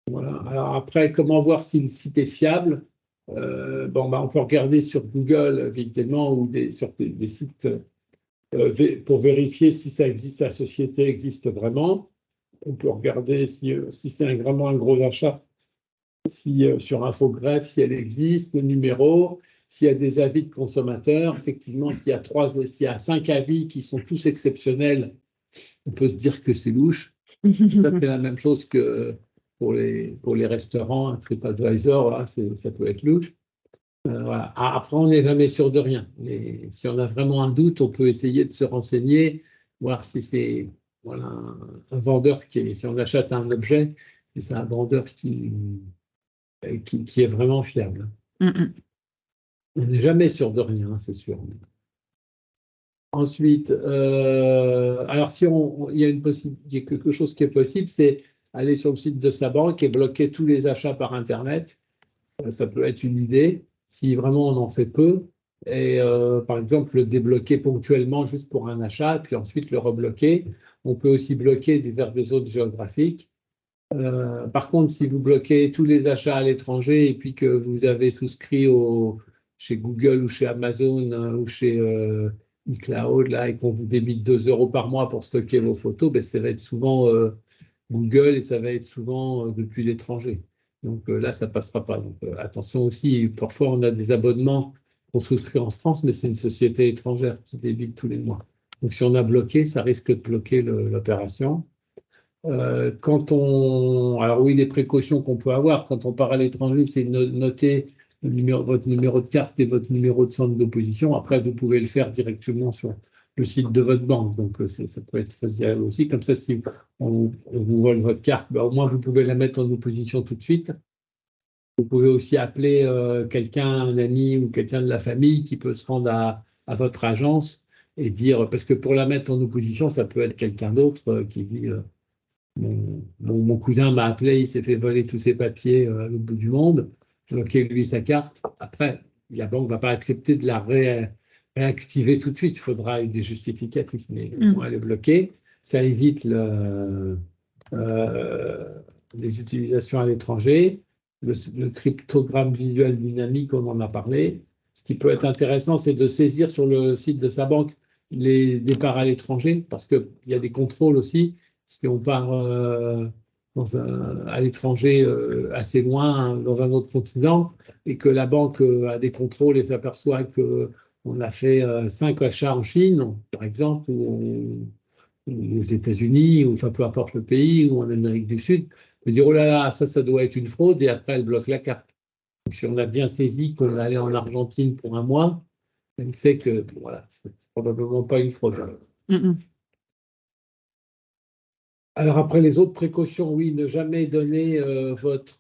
Voilà. Alors après, comment voir si le site est fiable? Bon, bah, on peut regarder sur Google, évidemment, ou sur des sites pour vérifier si ça existe, la société existe vraiment. On peut regarder si c'est vraiment un gros achat, si sur Infogreffe, si elle existe, le numéro, s'il y a des avis de consommateurs. Effectivement, s'il y a 5 avis qui sont tous exceptionnels, on peut se dire que c'est louche. Ça fait la même chose que pour les restaurants, un TripAdvisor, là, ça peut être louche. Voilà. Après, on n'est jamais sûr de rien. Mais si on a vraiment un doute, on peut essayer de se renseigner, voir si c'est voilà, un vendeur si on achète un objet, si c'est un vendeur qui est vraiment fiable. On n'est jamais sûr de rien, c'est sûr. Ensuite, alors si il y a il y a quelque chose qui est possible, c'est aller sur le site de sa banque et bloquer tous les achats par Internet. Ça peut être une idée, si vraiment on en fait peu. Et par exemple, le débloquer ponctuellement juste pour un achat, puis ensuite le rebloquer. On peut aussi bloquer vers des zones géographiques. Par contre, si vous bloquez tous les achats à l'étranger et puis que vous avez souscrit chez Google ou chez Amazon ou chez iCloud, là, et qu'on vous débite 2 € par mois pour stocker vos photos, ben, ça va être souvent Google et ça va être souvent depuis l'étranger. Donc là, ça ne passera pas. Donc attention aussi, parfois on a des abonnements qu'on souscrit en France, mais c'est une société étrangère qui débite tous les mois. Donc si on a bloqué, ça risque de bloquer l'opération. Alors oui, les précautions qu'on peut avoir quand on part à l'étranger, c'est noter votre numéro de carte et votre numéro de centre d'opposition. Après, vous pouvez le faire directement sur le site de votre banque. Donc ça peut être faisable aussi. Comme ça, si on vous vole votre carte, ben, au moins vous pouvez la mettre en opposition tout de suite. Vous pouvez aussi appeler quelqu'un, un ami ou quelqu'un de la famille qui peut se rendre à votre agence et dire, parce que pour la mettre en opposition, ça peut être quelqu'un d'autre qui dit mon cousin m'a appelé, il s'est fait voler tous ses papiers à l'autre bout du monde, bloquez lui sa carte. Après, la banque ne va pas accepter de la réactiver tout de suite, il faudra des justificatifs, mais elle est bloquée. Ça évite les utilisations à l'étranger. Le cryptogramme visuel dynamique, on en a parlé. Ce qui peut être intéressant, c'est de saisir sur le site de sa banque les départs à l'étranger, parce qu'il y a des contrôles aussi. Si on part à l'étranger assez loin, dans un autre continent, et que la banque a des contrôles et s'aperçoit qu'on a fait 5 achats en Chine, par exemple, ou aux États-Unis, ou enfin peu importe le pays, ou en Amérique du Sud, on dire oh là là, ça doit être une fraude, et après elle bloque la carte. Donc, si on a bien saisi qu'on allait en Argentine pour un mois, elle sait que voilà, c'est probablement pas une fraude. Alors après les autres précautions, oui, ne jamais donner votre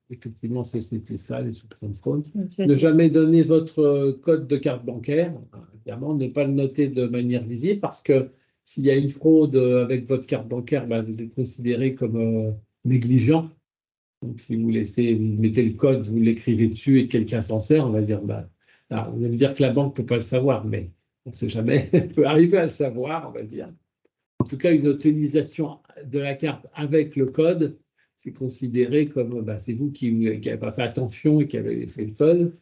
effectivement c'était ça les soupçons de fraude. Ne jamais donner votre code de carte bancaire, évidemment, ne pas le noter de manière visible parce que s'il y a une fraude avec votre carte bancaire, ben, vous êtes considéré comme négligent. Donc si vous mettez le code, vous l'écrivez dessus et quelqu'un s'en sert, on va dire, ben, alors, on va me dire que la banque ne peut pas le savoir, mais on ne sait jamais, elle peut arriver à le savoir, on va dire. En tout cas, une utilisation de la carte avec le code, c'est considéré comme bah, c'est vous qui n'avez pas fait attention et qui avez laissé le code.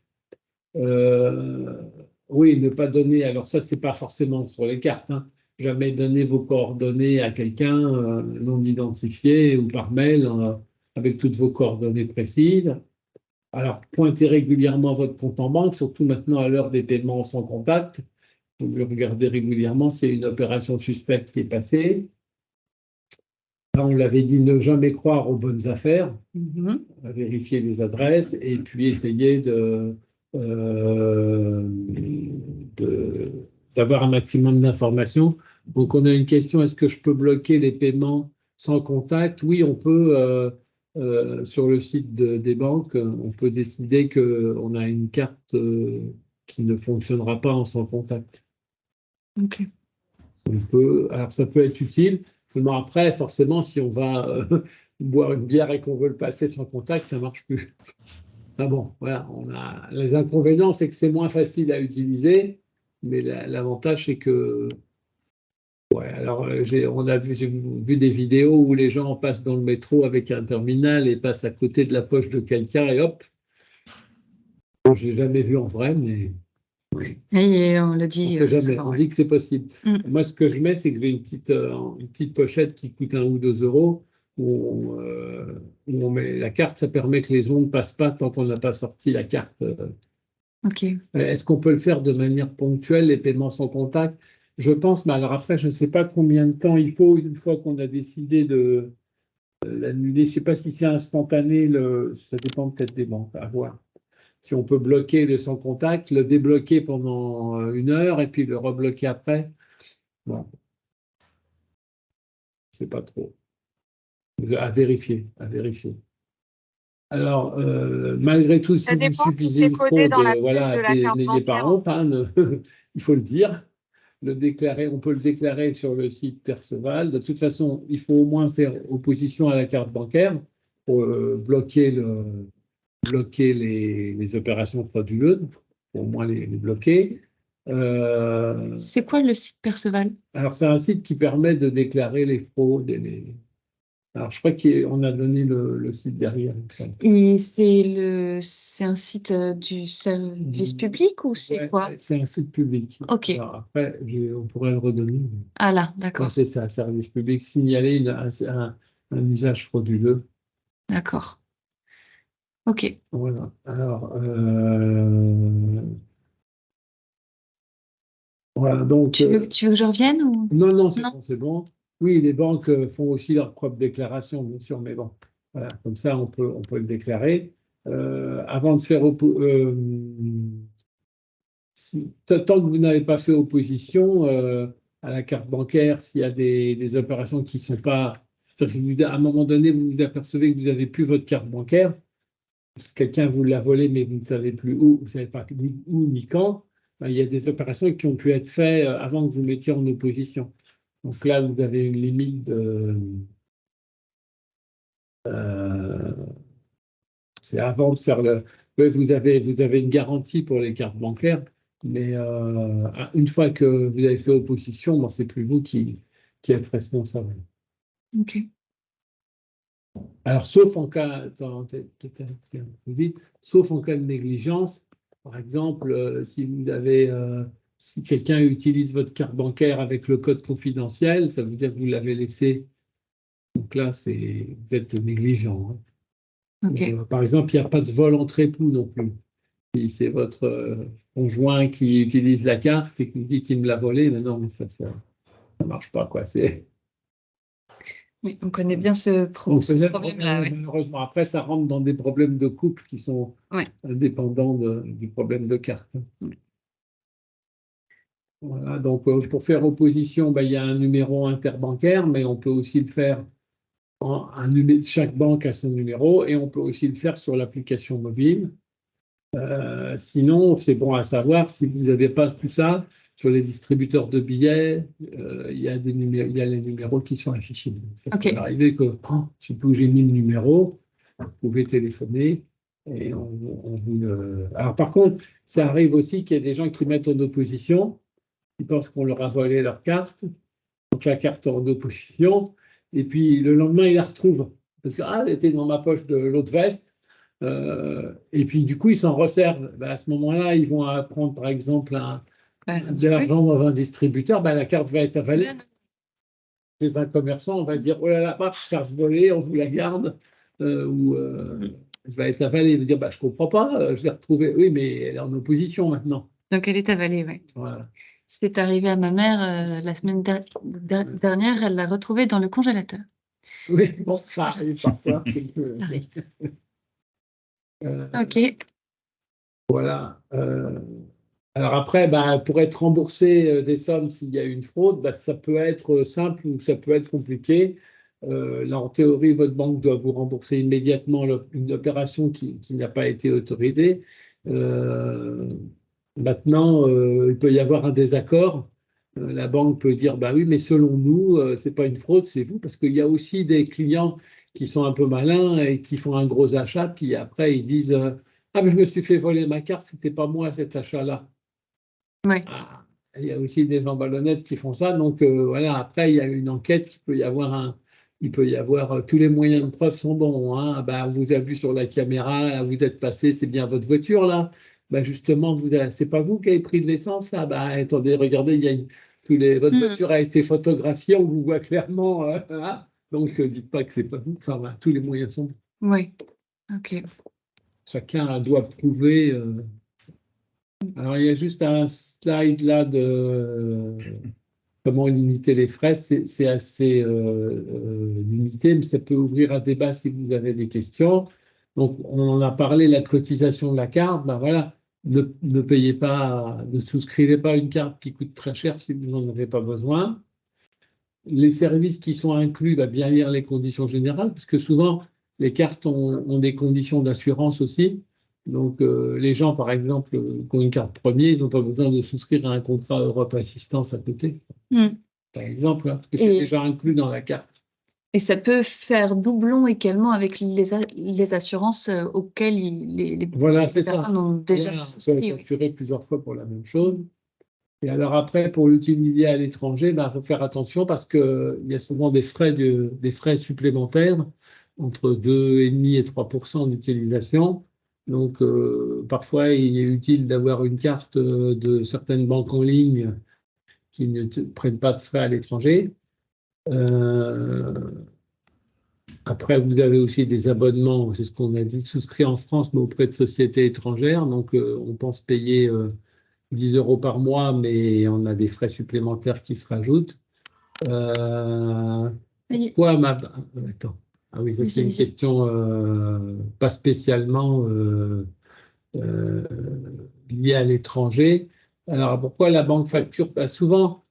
Oui, ne pas donner, alors ça, c'est pas forcément sur les cartes, hein, jamais donner vos coordonnées à quelqu'un non identifié ou par mail avec toutes vos coordonnées précises. Alors, pointez régulièrement votre compte en banque, surtout maintenant à l'heure des paiements sans contact. Vous le regardez régulièrement, c'est une opération suspecte qui est passée. Là, on l'avait dit, ne jamais croire aux bonnes affaires, vérifier les adresses et puis essayer d'avoir un maximum d'informations. Donc, on a une question, est-ce que je peux bloquer les paiements sans contact? Oui, on peut, sur le site des banques, on peut décider qu'on a une carte qui ne fonctionnera pas en sans contact.
Ok.
Alors ça peut être utile, mais après, forcément, si on va boire une bière et qu'on veut le passer sans contact, ça ne marche plus. Ah bon, voilà, les inconvénients, c'est que c'est moins facile à utiliser, mais l'avantage, c'est que ouais, alors j'ai vu des vidéos où les gens passent dans le métro avec un terminal et passent à côté de la poche de quelqu'un et hop. Je n'ai jamais vu en vrai, mais
Et on le dit.
On dit que c'est possible. Moi, ce que je mets, c'est que j'ai une petite pochette qui coûte 1 ou 2 € où on met la carte. Ça permet que les ondes ne passent pas tant qu'on n'a pas sorti la carte.
Ok.
Est-ce qu'on peut le faire de manière ponctuelle, les paiements sans contact? Je pense, mais alors après, je ne sais pas combien de temps il faut une fois qu'on a décidé de l'annuler. Je ne sais pas si c'est instantané, ça dépend peut-être des banques, à voir. Si on peut bloquer le sans contact, le débloquer pendant 1 heure et puis le rebloquer après. Bon. C'est pas trop. À vérifier, à vérifier. Alors, malgré tout, si vous subissez une fraude, voilà, n'ayez pas honte, hein, il faut le dire. On peut le déclarer sur le site Perceval. De toute façon, il faut au moins faire opposition à la carte bancaire pour bloquer les opérations frauduleuses, pour au moins les bloquer.
C'est quoi le site Perceval?
Alors, c'est un site qui permet de déclarer les fraudes et Alors, je crois qu'on a donné le site derrière. Il me semble.
Et c'est un site du service public ou c'est
Ouais,
quoi?
c'est un site public.
Ok.
Alors après, on pourrait le redonner.
Ah là,
Ouais,
d'accord.
c'est ça, service public, signaler un usage frauduleux.
D'accord. Ok.
Voilà. Alors, voilà, donc,
Tu veux que je revienne ou
non, non, c'est
non?
bon, c'est bon. Oui, les banques font aussi leur propre déclaration, bien sûr, mais bon, voilà, comme ça, on peut le déclarer. Avant de faire tant que vous n'avez pas fait opposition à la carte bancaire, s'il y a des opérations qui ne sont pas. C'est-à-dire qu'à un moment donné, vous vous apercevez que vous n'avez plus votre carte bancaire, quelqu'un vous l'a volée, mais vous ne savez plus où, vous ne savez pas ni où ni quand, ben, il y a des opérations qui ont pu être faites avant que vous mettiez en opposition. Donc là, vous avez une limite euh, c'est avant de faire le. Oui, vous avez une garantie pour les cartes bancaires, mais une fois que vous avez fait opposition, bon, c'est plus vous qui êtes responsable.
Ok.
Alors, sauf en cas, attends, c'est un peu vite, sauf en cas de négligence, par exemple, si quelqu'un utilise votre carte bancaire avec le code confidentiel, ça veut dire que vous l'avez laissé. Donc là, vous êtes négligent. Hein.
Ok.
Par exemple, il n'y a pas de vol entre époux non plus. Si c'est votre conjoint qui utilise la carte et qui vous dit qu'il me l'a volée, mais non, mais ça marche pas, quoi.
Oui, on connaît bien ce problème-là. Ouais.
Malheureusement, après, ça rentre dans des problèmes de couple qui sont
Ouais.
indépendants du problème de carte.
Ouais.
Voilà, donc pour faire opposition, ben, il y a un numéro interbancaire, mais on peut aussi le faire chaque banque a son numéro, et on peut aussi le faire sur l'application mobile. Sinon, c'est bon à savoir, si vous n'avez pas tout ça, sur les distributeurs de billets, il y a les numéros qui sont affichés. Ça peut arriver que, surtout j'ai mis le numéro, vous pouvez téléphoner et on vous le. Alors par contre, ça arrive aussi qu'il y ait des gens qui mettent en opposition, qui pensent qu'on leur a volé leur carte, donc la carte en opposition, et puis le lendemain, ils la retrouvent. Parce que, elle était dans ma poche de l'autre veste. Et puis du coup, ils s'en resservent. Ben, à ce moment-là, ils vont prendre par exemple de l'argent dans un distributeur, ben, la carte va être avalée. Chez un commerçant, on va dire oh là là, carte volée, on vous la garde, ou elle va être avalée. Il va dire je ne comprends pas, je l'ai retrouvée. Oui, mais elle est en opposition maintenant.
Donc elle est avalée, oui.
Voilà.
C'est arrivé à ma mère la semaine dernière, elle l'a retrouvée dans le congélateur.
Oui, bon, ça arrive parfois.
Ok.
Voilà. Alors après, pour être remboursé des sommes s'il y a une fraude, ça peut être simple ou ça peut être compliqué. Là, en théorie, votre banque doit vous rembourser immédiatement une opération qui n'a pas été autorisée. Maintenant, il peut y avoir un désaccord. La banque peut dire, oui, mais selon nous, ce n'est pas une fraude, c'est vous, parce qu'il y a aussi des clients qui sont un peu malins et qui font un gros achat, puis après, ils disent, ah, mais je me suis fait voler ma carte, c'était pas moi cet achat-là.
Ouais.
Il y a aussi des gens malhonnêtes qui font ça, donc voilà, après, il y a une enquête, il peut y avoir tous les moyens de preuve sont bons. Hein. On vous a vu sur la caméra, là, vous êtes passé, c'est bien votre voiture là. Justement, c'est pas vous qui avez pris de l'essence là. Attendez, regardez, votre voiture a été photographiée, on vous voit clairement. Donc, dites pas que c'est pas vous. Enfin, tous les moyens sont bons.
Oui. Ok.
Chacun doit prouver. Alors, il y a juste un slide là de comment limiter les frais. C'est assez limité, mais ça peut ouvrir un débat si vous avez des questions. Donc, on en a parlé, la cotisation de la carte. Voilà, ne payez pas, ne souscrivez pas une carte qui coûte très cher si vous n'en avez pas besoin. Les services qui sont inclus, bien lire les conditions générales, parce que souvent, les cartes ont des conditions d'assurance aussi. Donc, les gens, par exemple, qui ont une carte première, ils n'ont pas besoin de souscrire à un contrat Europe Assistance à côté, par exemple, parce que c'est déjà inclus dans la carte.
Et ça peut faire doublon également avec les assurances auxquelles les
voilà, c'est
personnes
ça.
ont déjà
voilà,
souscrit.
On peut être assuré plusieurs fois pour la même chose. Et alors après, pour l'utiliser à l'étranger, il faut faire attention parce qu'il y a souvent des frais supplémentaires entre 2,5 et 3% d'utilisation. Donc parfois, il est utile d'avoir une carte de certaines banques en ligne qui ne prennent pas de frais à l'étranger. Euh, Après, vous avez aussi des abonnements, c'est ce qu'on a dit, souscrits en France, mais auprès de sociétés étrangères. Donc, on pense payer 10 euros par mois, mais on a des frais supplémentaires qui se rajoutent.
Oui,
Pourquoi Attends. Ah oui, ça c'est une
vas-y.
question pas spécialement euh, liée à l'étranger. Alors, pourquoi la banque facture? Bah, souvent,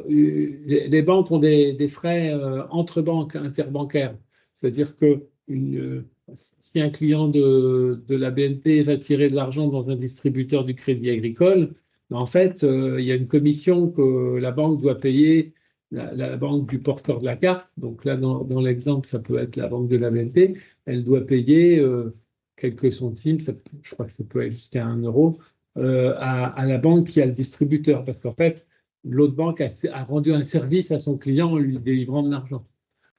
les banques ont des frais entre banques, interbancaires. C'est-à-dire que si un client de la BNP va tirer de l'argent dans un distributeur du Crédit Agricole, en fait, il y a une commission que la banque doit payer, la banque du porteur de la carte. Donc là, dans l'exemple, ça peut être la banque de la BNP. Elle doit payer quelques centimes, je crois que ça peut être jusqu'à 1 euro, à la banque qui a le distributeur. Parce qu'en fait, l'autre banque a rendu un service à son client en lui délivrant de l'argent.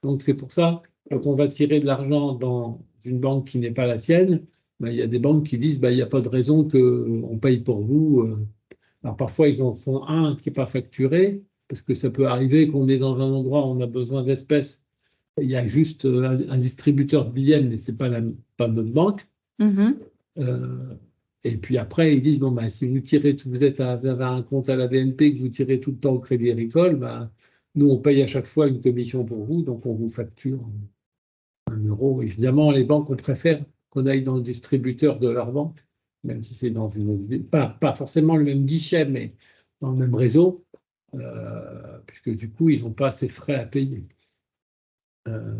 Donc c'est pour ça, quand on va tirer de l'argent dans une banque qui n'est pas la sienne, ben, il y a des banques qui disent ben, il n'y a pas de raison qu'on paye pour vous. Alors parfois ils en font un qui n'est pas facturé, parce que ça peut arriver qu'on est dans un endroit où on a besoin d'espèces. Il y a juste un distributeur de billets, mais ce n'est pas notre banque.
Mhm.
Euh, et puis après, ils disent, bon, bah, si vous avez un compte à la BNP, que vous tirez tout le temps au Crédit Agricole, bah, nous, on paye à chaque fois une commission pour vous, donc on vous facture 1 euro. Évidemment, les banques, on préfère qu'on aille dans le distributeur de leur banque, même si c'est dans une autre ville. Pas forcément le même guichet, mais dans le même réseau, puisque du coup, ils n'ont pas ces frais à payer. Euh,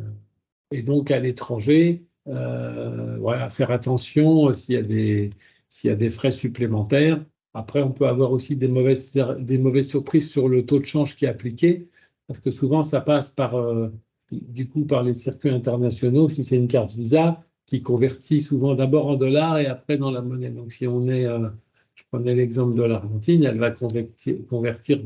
Et donc, à l'étranger, voilà, faire attention s'il y a des frais supplémentaires. Après, on peut avoir aussi des mauvaises surprises sur le taux de change qui est appliqué, parce que souvent, ça passe du coup, par les circuits internationaux, si c'est une carte Visa, qui convertit souvent d'abord en dollars et après dans la monnaie. Donc, si on est, je prenais l'exemple de l'Argentine, elle va convertir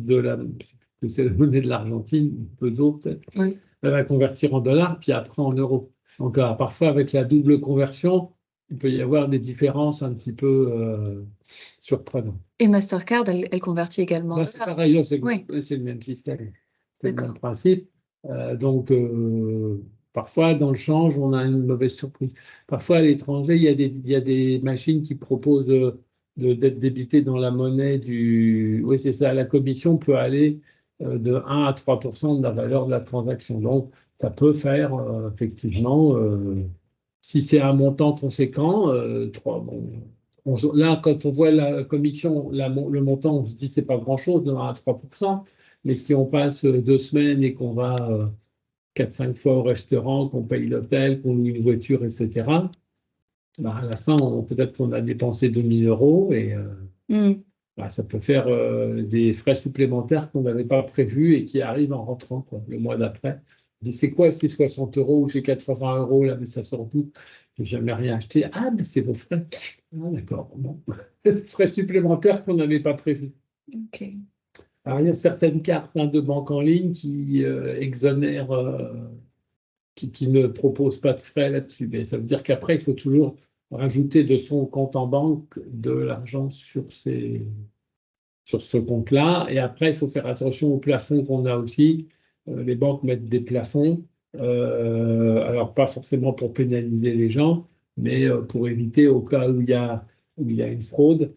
c'est la monnaie de l'Argentine, peso peut-être,
Oui.
elle va convertir en dollars, puis après en euros. Donc, parfois, avec la double conversion, il peut y avoir des différences un petit peu surprenantes.
Et Mastercard, elle convertit également en
Là, c'est
dollars.
pareil, là,
Oui,
c'est le même système, c'est le même
d'accord.
principe. Donc, parfois, dans le change, on a une mauvaise surprise. Parfois, à l'étranger, il y a des machines qui proposent d'être débitées dans la monnaie du. Oui, c'est ça, la commission peut aller de 1 à 3% de la valeur de la transaction. Donc, ça peut faire effectivement, si c'est un montant conséquent, bon, là, quand on voit la commission, le montant, on se dit c'est pas grand-chose, de 1 à 3%. Mais si on passe 2 semaines et qu'on va 4-5 fois au restaurant, qu'on paye l'hôtel, qu'on loue une voiture, etc., bah, à la fin, peut-être qu'on a dépensé 2 000 € et
Hmm.
bah, ça peut faire des frais supplémentaires qu'on n'avait pas prévus et qui arrivent en rentrant quoi, le mois d'après. Je dis, c'est quoi ces 60 euros ou ces 80 € là, mais ça sort d'où? Je n'ai jamais rien acheté. Ah, mais c'est vos frais. Ah, d'accord. Bon. Frais supplémentaires qu'on n'avait pas prévus.
Ok.
Alors, il y a certaines cartes de banque en ligne qui exonèrent, qui ne proposent pas de frais là-dessus. Mais ça veut dire qu'après, il faut toujours rajouter de son compte en banque de l'argent sur ce compte-là. Et après, il faut faire attention aux plafonds qu'on a aussi. Les banques mettent des plafonds, alors pas forcément pour pénaliser les gens, mais pour éviter au cas où il y a une fraude,